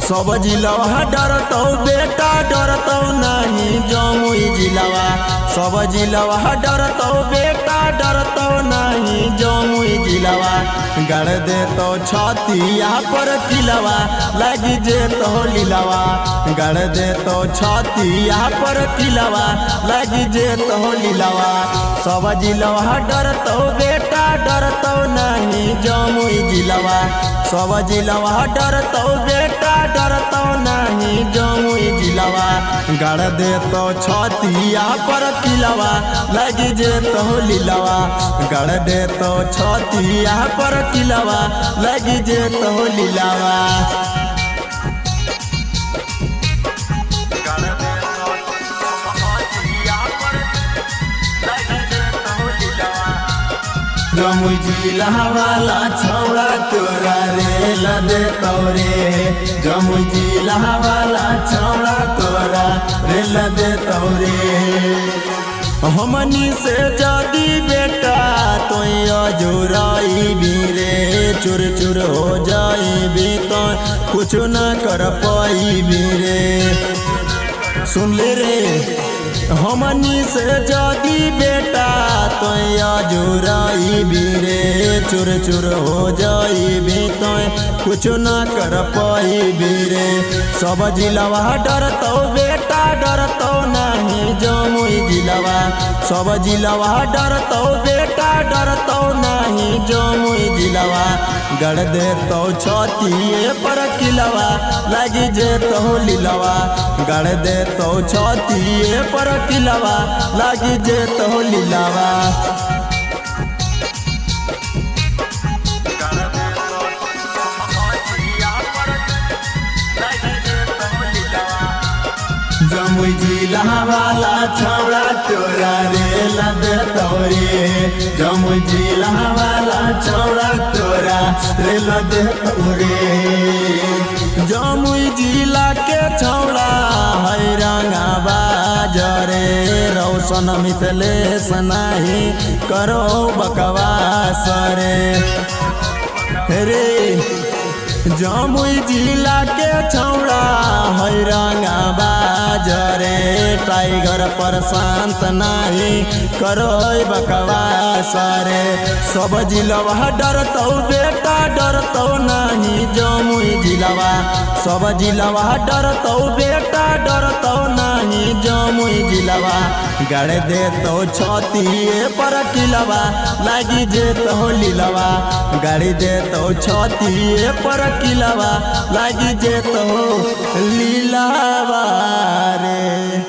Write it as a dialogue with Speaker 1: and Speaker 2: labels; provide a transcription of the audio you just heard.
Speaker 1: सब जिलवा डरतौ बेटा डरतौ नहीं जमुई जिलवा। सब जिलवा डरतौ बेटा डरतौ नहीं जमुई जिलवा। गड़ दे तो छतिया पर किलवा लगी जे तो लीलवा। गड़ दे तो छतिया पर किलवा लगी जे तो लीलवा। सब जिलवा डरतौ बेटा डरतौ नहीं जमुई जिलवा। सब जिलवा डरतौ बेटा डरतौ नहीं जमुई जिलवा। गड़ दे तो छतिया पर किलवा लगी जे तो लीलवा। गड़ दे तो छतिया पर किलवा लगी जे तो लीलवा। जमुई जिला वाला छौड़ा तोरा रे लदे तौरे। जमुई जिला वाला छौड़ा तोरा रे लदे तौरे। हमनी से जदी बेटा तो अजुराई भी रे चुर चुर हो जाई भी तो कुछ न कर पाई भी रे। सुन ले रे हमनी से जदी बेटा तो अजुराई भी रे चुर चुर हो जाई भी तो कुछ न कर पाई भी रे। सब जिलवा डरतौ बेटा डरतौ नहीं जमुई जिलवा। सब जिलवा डरतौ बेटा डरतौ नहीं जमुई जिलवा। गड़ दे तो छतिए पर किलवा लगी जे तो लीलवा। गड़ दे तो छतिए पर किलवा लगी जे तो लीलवा। जमुई जिला वाला छौड़ा तोरा रे लदे तौरे। जमुई जिला वाला छौड़ा तोरा रे लदे तौरे। जमुई जिला के छौड़ा है रंगाबाज रे रौशन मिथिलेश नहीं करो बकवास रे। जमुई जिला के छौड़ा है रंगाबाज रे टाइगर पर शांत नहीं करो बकवास रे। सब जिलवा डरतौ बेटा डरतौ नहीं जमुई जिलवा। सब जिलवा डरतौ बेटा डरतौ नहीं जमुई जिलवा। गड़ दे तो छतिए पर किलवा लगी जे तो लीलवा। गड़ दे तो छतिए पर किलवा लगी जे तो लीलवा रे।